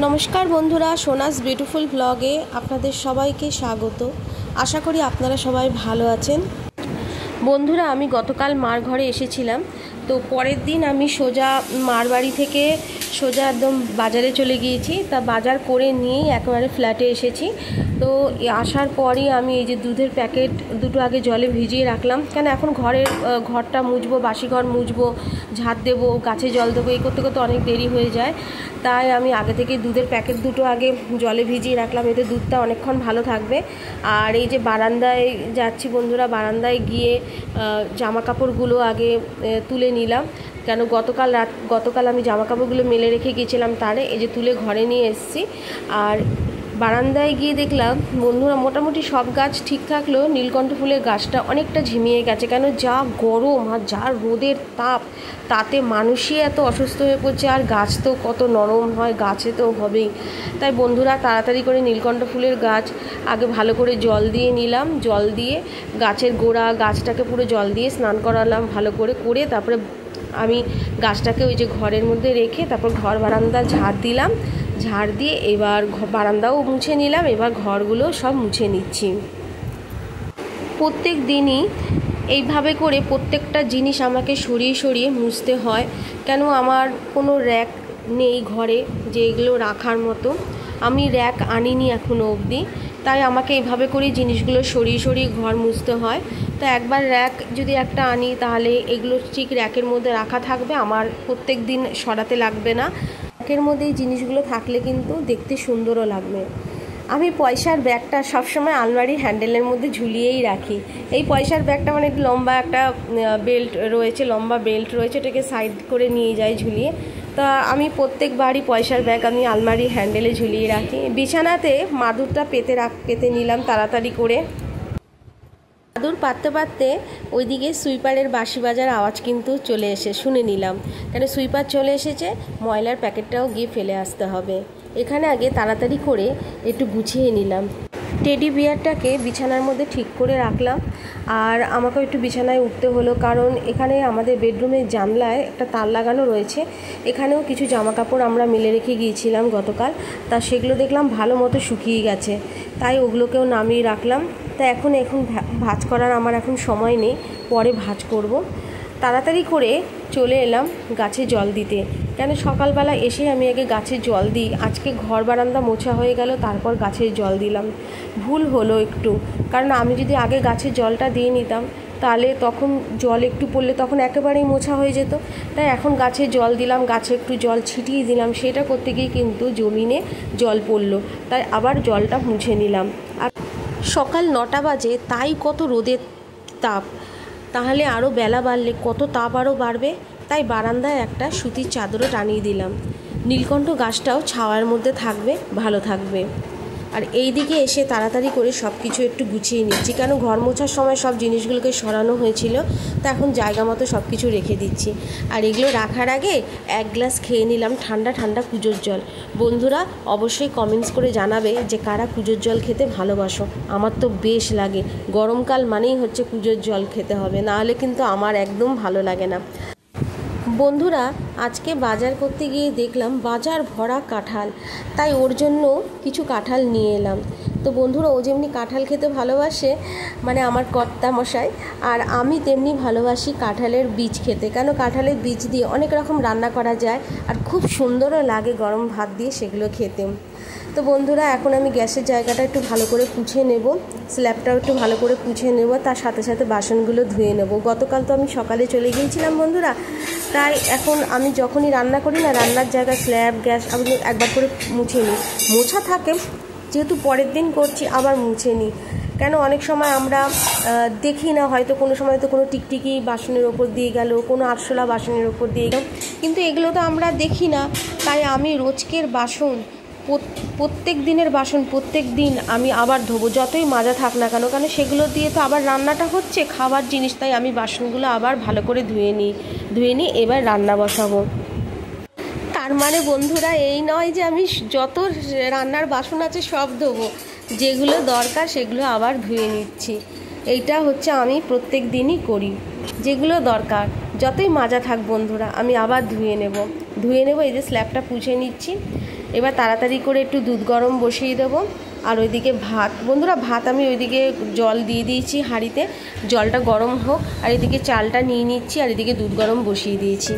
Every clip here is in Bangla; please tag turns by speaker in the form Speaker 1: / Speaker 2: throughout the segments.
Speaker 1: নমস্কার বন্ধুরা, সোনাস বিউটিফুল ব্লগে আপনাদের সবাইকে স্বাগত। আশা করি আপনারা সবাই ভালো আছেন। বন্ধুরা, আমি গতকাল মার ঘরে এসেছিলাম, তো পরের দিন আমি সোজা মার বাড়ি থেকে সোজা একদম বাজারে চলে গিয়েছি। তা বাজার করে নিয়েই একেবারে ফ্ল্যাটে এসেছি। তো আসার পরই আমি এই যে দুধের প্যাকেট দুটো আগে জলে ভিজিয়ে রাখলাম, কেন এখন ঘরটা মুছবো, বাসি ঘর মুছবো, ঝাঁট দেবো, গাছে জল দেবো, এই করতে করতে অনেক দেরি হয়ে যায়। তাই আমি আগে থেকে দুধের প্যাকেট দুটো আগে জলে ভিজিয়ে রাখলাম, এতে দুধটা অনেকক্ষণ ভালো থাকবে। আর এই যে বারান্দায় যাচ্ছি বন্ধুরা, বারান্দায় গিয়ে জামা কাপড়গুলো আগে তুলে নিলাম, কেন গতকাল আমি জামা কাপড়গুলো মেলে রেখে গিয়েছিলাম তারে, এই যে তুলে ঘরে নিয়ে এসেছি। আর বারান্দায় গিয়ে দেখলাম বন্ধুরা মোটামুটি সব গাছ ঠিক থাকলেও নীলকণ্ঠ ফুলের গাছটা অনেকটা ঝিমিয়ে গেছে, কেন যা গরম আর যা রোদের তাপ, তাতে মানুষই এত অসুস্থ হয়ে পড়ছে। আর গাছ তো কত নরম হয়, গাছে তো হবেই। তাই বন্ধুরা তাড়াতাড়ি করে নীলকণ্ঠ ফুলের গাছ আগে ভালো করে জল দিয়ে নিলাম, জল দিয়ে গাছের গোড়া গাছটাকে পুরো জল দিয়ে স্নান করালাম ভালো করে তারপরে আমি গাছটাকে ওই যে ঘরের মধ্যে রেখে তারপর ঘর বারান্দা ঝাড় দিলাম, ঝাড় দিয়ে এবার বারান্দাও মুছে নিলাম, এবার ঘরগুলো সব মুছে নিচ্ছি। প্রত্যেক দিনই এইভাবে করে প্রত্যেকটা জিনিস আমাকে সরিয়ে সরিয়ে মুছতে হয়, কেন আমার কোনো র্যাক নেই ঘরে যে এগুলো রাখার মতো, আমি র্যাক আনিনি এখনও অবধি। তাই আমাকে এইভাবে করে জিনিসগুলো সরিয়ে সরিয়ে ঘর মুছতে হয়। তো একবার র্যাক যদি একটা আনি তাহলে এগুলো ঠিক র্যাকের মধ্যে রাখা থাকবে, আমার প্রত্যেক দিন সরাতে লাগবে না। র্যাকের মধ্যে এই জিনিসগুলো থাকলে কিন্তু দেখতে সুন্দরও লাগবে। আমি পয়সার ব্যাগটা সবসময় আলমারির হ্যান্ডেলের মধ্যে ঝুলিয়েই রাখি। এই পয়সার ব্যাগটা মানে একটু লম্বা একটা লম্বা বেল্ট রয়েছে, এটাকে সাইড করে নিয়ে যাই ঝুলিয়ে। তা আমি প্রত্যেকবারই পয়সার ব্যাগ আমি আলমারির হ্যান্ডেলে ঝুলিয়ে রাখি। বিছানাতে মাদুরটা পেতে নিলাম তাড়াতাড়ি করে। মাদুর পাততে পাততে ওইদিকে সুইপারের বাঁশি বাজার আওয়াজ কিন্তু শুনে নিলাম, কেন সুইপার চলে এসেছে, ময়লার প্যাকেটটাও গিয়ে ফেলে আসতে হবে। এখানে আগে তাড়াতাড়ি করে একটু গুছিয়ে নিলাম। টেডি বিয়ারটাকে বিছানার মধ্যে ঠিক করে রাখলাম, আর আমাকেও একটু বিছানায় উঠতে হলো, কারণ এখানে আমাদের বেডরুমের জানলায় একটা তার লাগানো রয়েছে, এখানেও কিছু জামা কাপড় আমরা মেলে রেখে গিয়েছিলাম গতকাল, তা সেগুলো দেখলাম ভালো মতো শুকিয়ে গেছে, তাই ওগুলোকেও নামিয়ে রাখলাম। তা এখন ভাঁজ করার আমার এখন সময় নেই, পরে ভাঁজ করব। তাড়াতাড়ি করে চলে এলাম গাছে জল দিতে, কেন সকালবেলা এসে আমি আগে গাছে জল দিই। আজকে ঘর বারান্দা মোছা হয়ে গেল, তারপর গাছে জল দিলাম, ভুল হলো একটু, কারণ আমি যদি আগে গাছে জলটা দিয়ে নিতাম তাহলে তখন জল একটু পড়লে তখন একেবারেই মোছা হয়ে যেত। তাই এখন গাছে জল দিলাম, গাছে একটু জল ছিটিয়ে দিলাম, সেটা করতে গিয়ে কিন্তু জমিনে জল পড়লো, তাই আবার জলটা মুছে নিলাম। আর সকাল 9টা বাজে, তাই কত রোদের তাপ, তাহলে আরও বেলা বাড়লে কত তাপ আরও বাড়বে। তাই বারান্দায় একটা সুতির চাদরও টানিয়ে দিলাম, নীলকণ্ঠ গাছটাও ছাওয়ার মধ্যে থাকবে, ভালো থাকবে। আর এই দিকে এসে তাড়াতাড়ি করে সব কিছু একটু গুছিয়ে নিচ্ছি, কেন ঘর মোছার সময় সব জিনিসগুলোকে সরানো হয়েছিল, তা এখন জায়গা মতো সব কিছু রেখে দিচ্ছি। আর এগুলো রাখার আগে এক গ্লাস খেয়ে নিলাম ঠান্ডা ঠান্ডা কুজোর জল। বন্ধুরা অবশ্যই কমেন্টস করে জানাবে যে কারা কুজোর জল খেতে ভালোবাসো। আমার তো বেশ লাগে, গরমকাল মানেই হচ্ছে কুজোর জল খেতে হবে, নাহলে কিন্তু আমার একদম ভালো লাগে না। বন্ধুরা আজকে বাজার করতে গিয়ে দেখলাম বাজার ভরা কাঁঠাল, তাই ওর জন্য কিছু কাঁঠাল নিয়ে এলাম। তো বন্ধুরা ও যেমনি কাঁঠাল খেতে ভালোবাসে, মানে আমার কর্তা মশাই, আর আমি তেমনি ভালোবাসি কাঁঠালের বীজ খেতে, কেন কাঁঠালের বীজ দিয়ে অনেক রকম রান্না করা যায়, আর খুব সুন্দরও লাগে গরম ভাত দিয়ে সেগুলো খেতে। তো বন্ধুরা এখন আমি গ্যাসের জায়গাটা একটু ভালো করে পুছে নেব, স্ল্যাবটাও একটু ভালো করে পুছে নেব, তার সাথে সাথে বাসনগুলো ধুয়ে নেব। গতকাল তো আমি সকালে চলে গিয়েছিলাম বন্ধুরা, তাই এখন আমি যখনই রান্না করি না, রান্নার জায়গা স্ল্যাব গ্যাস আমি একবার করে মুছে নিই, মোছা থাকে যেহেতু পরের দিন করছি আবার মুছে নিই, কেন অনেক সময় আমরা দেখি না, হয়তো কোনো সময় তো কোনো টিকটিকি বাসনের ওপর দিয়ে গেল, কোনো আরশোলা বাসনের ওপর দিয়ে গেল, কিন্তু এগুলো তো আমরা দেখি না। তাই আমি রোজকের বাসন, প্রত্যেক দিনের বাসন প্রত্যেক দিন আমি আবার ধোবো, যতই মাজা থাক না কেন, কারণ সেগুলো দিয়ে তো আবার রান্নাটা হচ্ছে খাবার জিনিস, তাই আমি বাসনগুলো আবার ভালো করে ধুয়ে নিই এবার রান্না বসাবো। তার মানে বন্ধুরা এই নয় যে আমি যত রান্নার বাসন আছে সব ধোবো, যেগুলো দরকার সেগুলো আবার ধুয়ে নিচ্ছি। এইটা হচ্ছে আমি প্রত্যেক দিনই করি, যেগুলো দরকার যতই মাজা থাক বন্ধুরা আমি আবার ধুয়ে নেব। এই যে স্ল্যাবটা পুছে নিচ্ছি, এবার তাড়াতাড়ি করে একটু দুধ গরম বসিয়ে দেবো। আর ওইদিকে ভাত, বন্ধুরা ভাত আমি ওইদিকে জল দিয়ে দিয়েছি হাঁড়িতে, জলটা গরম হোক। আর এদিকে চালটা নিয়ে নিচ্ছি, আর এদিকে দুধ গরম বসিয়ে দিয়েছি।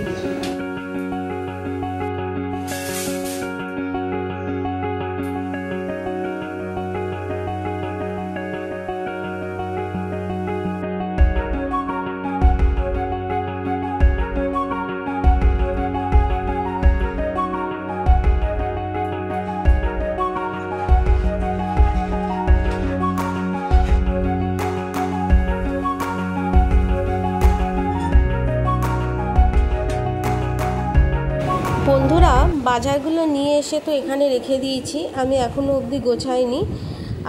Speaker 1: বন্ধুরা বাজারগুলো নিয়ে এসে তো এখানে রেখে দিয়েছি, আমি এখনও অবধি গোছাইনি।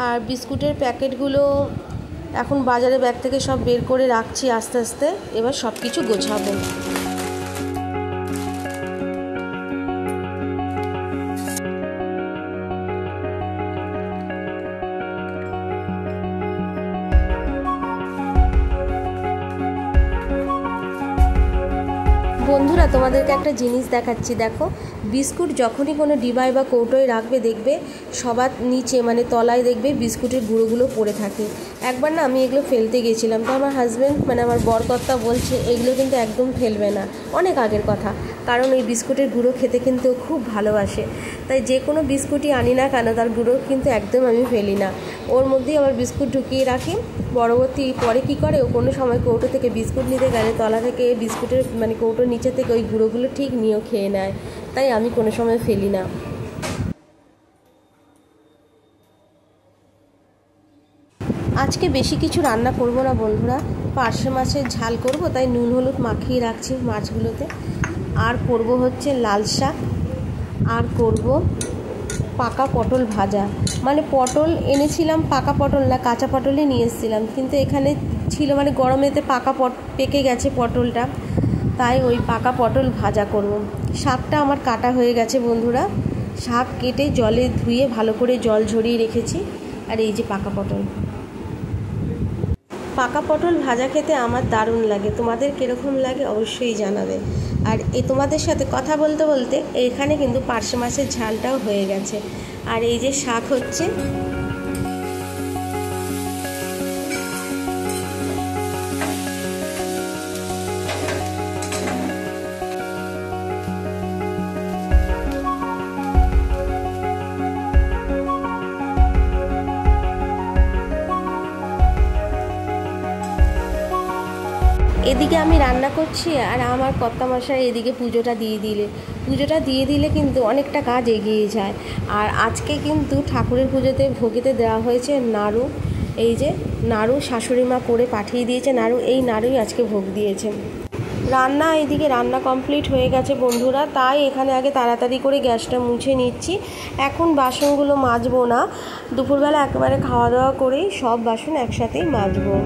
Speaker 1: আর বিস্কুটের প্যাকেটগুলো এখন বাজারে ব্যাগ থেকে সব বের করে রাখছি আস্তে আস্তে। এবার সব কিছু গোছাবো। বন্ধুরা তোমাদেরকে একটা জিনিস দেখাচ্ছি, দেখো বিস্কুট যখনই কোনো ডিবায় বা কৌটোয় রাখবে দেখবে সবার নিচে মানে তলায় দেখবে বিস্কুটের গুঁড়োগুলো পড়ে থাকে। একবার না আমি এগুলো ফেলতে গেছিলাম, তো আমার হাজব্যান্ড মানে আমার বরকর্তা বলছে এগুলো কিন্তু একদম ফেলবে না, অনেক আগের কথা, কারণ এই বিস্কুটের গুঁড়ো খেতে কিন্তু খুব ভালোবাসে। তাই যে কোনো বিস্কুটই আনি না কেন তার গুঁড়ো কিন্তু একদম আমি ফেলি না, ওর মধ্যেই আবার বিস্কুট ঢুকিয়ে রাখি। পরে কী করে, ও কোনো সময় কৌটো থেকে বিস্কুট নিতে গেলে তলা থেকে বিস্কুটের মানে কৌটোর নিচে থেকে ওই গুঁড়োগুলো ঠিক নিয়েও খেয়ে নেয়, তাই আমি কোনো সময় ফেলি না। আজকে বেশি কিছু রান্না করব না বন্ধুরা, পার্শে মাছের ঝাল করব, তাই নুন হলুদ মাখিয়ে রাখছি মাছগুলোতে। আর করব হচ্ছে লাল শাক, আর করব পাকা পটল ভাজা। মানে পটল এনেছিলাম, পাকা পটল না কাঁচা পটলই নিয়ে এসেছিলাম, কিন্তু এখানে ছিল মানে গরমেতে পেকে গেছে পটলটা, তাই ওই পাকা পটল ভাজা করব। শাকটা আমার কাটা হয়ে গেছে বন্ধুরা, শাক কেটে জলে ধুয়ে ভালো করে জল ঝরিয়ে রেখেছি। আর এই যে পাকা পটল ভাজা খেতে আমার দারুণ লাগে, তোমাদের কীরকম লাগে অবশ্যই জানাবে। আর তোমাদের সাথে কথা বলতে বলতে এখানে কিন্তু পার্শে মাছের ঝালটাও হয়ে গেছে। আর এই যে শাক হচ্ছে, এদিকে আমি রান্না করছি আর আমার কর্তামশাই এদিকে পুজোটা দিয়ে দিলে কিন্তু অনেকটা কাজ এগিয়ে যায়। আর আজকে কিন্তু ঠাকুরের পুজোতে ভোগেতে দেওয়া হয়েছে নাড়ু, এই যে নাড়ু শাশুড়ি মা করে পাঠিয়ে দিয়েছে নাড়ু, এই নাড়ুই আজকে ভোগ দিয়েছে। এদিকে রান্না কমপ্লিট হয়ে গেছে বন্ধুরা, তাই এখানে আগে তাড়াতাড়ি করে গ্যাসটা মুছে নিচ্ছি। এখন বাসনগুলো মাজবো না, দুপুরবেলা একেবারে খাওয়া দাওয়া করেই সব বাসন একসাথেই মাজবো।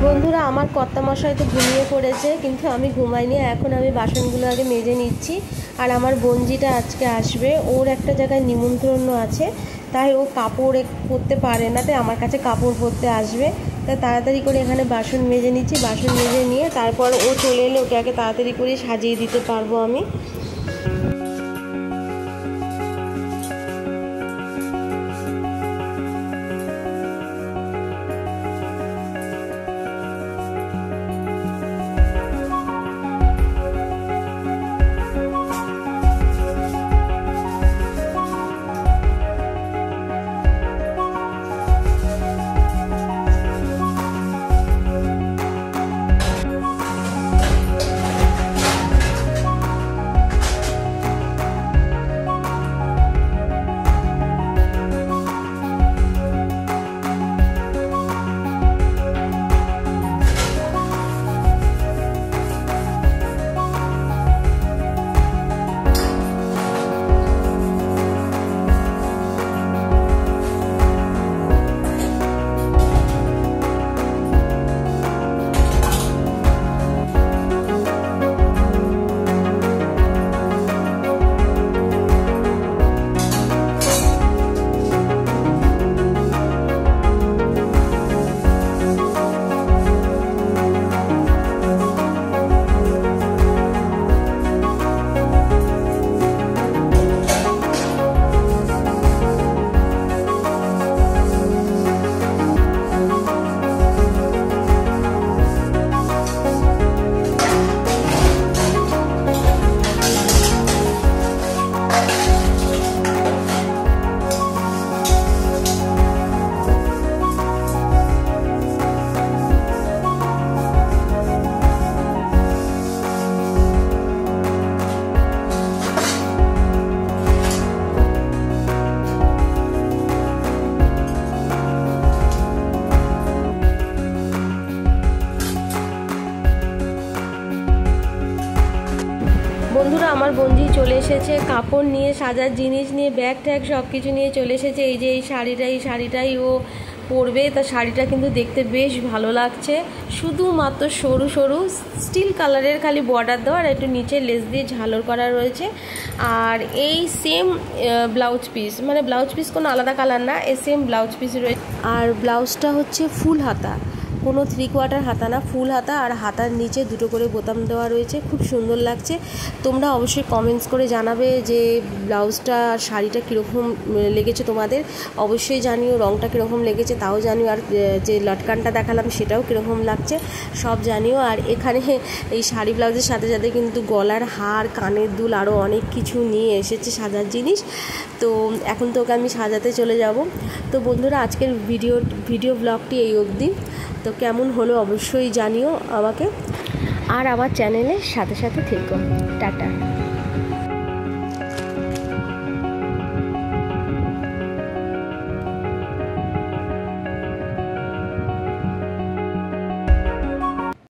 Speaker 1: বন্ধুরা আমার কর্তামশাই তো ঘুমিয়ে পড়েছে, কিন্তু আমি ঘুমাইনি, এখন আমি বাসনগুলো আগে মেজে নিচ্ছি। আর আমার বোনজিটা আজকে আসবে, ওর একটা জায়গায় নিমন্ত্রণ আছে, তাই ও কাপড় পরতে পারে না, তাই আমার কাছে কাপড় পরতে আসবে। তাই তাড়াতাড়ি করে এখানে বাসন মেজে নিচ্ছি, বাসন মেজে নিয়ে তারপর ও চলে এলে ওকে আগে তাড়াতাড়ি করে সাজিয়ে দিতে পারবো আমি। বন্ধুরা, আমার বন্ধু চলে এসেছে কাপড় নিয়ে, সাজার জিনিস নিয়ে, ব্যাগ ট্যাগ সব কিছু নিয়ে চলে এসেছে। এই যে এই শাড়িটাই ও পরবে। তা শাড়িটা কিন্তু দেখতে বেশ ভালো লাগছে, শুধুমাত্র সরু সরু স্টিল কালারের খালি বর্ডার দেওয়া আর একটু নিচে লেস দিয়ে ঝালর করা রয়েছে। আর এই সেম ব্লাউজ পিস, মানে ব্লাউজ পিস কোনো আলাদা কালার না, এই সেম ব্লাউজ পিস রয়েছে। আর ব্লাউজটা হচ্ছে ফুল হাতা, কোনো 3/4 হাতা না, ফুল হাতা। আর হাতার নিচে দুটো করে বোতাম দেওয়া রয়েছে, খুব সুন্দর লাগছে। তোমরা অবশ্যই কমেন্টস করে জানাবে যে ব্লাউজটা আর শাড়িটা কীরকম লেগেছে তোমাদের, অবশ্যই জানিও। রঙটা কীরকম লেগেছে তাও জানিও, আর যে লটকানটা দেখালাম সেটাও কীরকম লাগছে সব জানিও। আর এখানে এই শাড়ি ব্লাউজের সাথে সাথে কিন্তু গলার হার, কানের দুল, আরও অনেক কিছু নিয়ে এসেছে সাজার জিনিস। তো এখন তোকে আমি সাজাতে চলে যাব। তো বন্ধুরা, আজকের ভিডিও ব্লগটি এই অবধি। তো কেমন হলো অবশ্যই জানিও আমাকে, আর আমার চ্যানেলের সাথে সাথে থেকো। টাটা।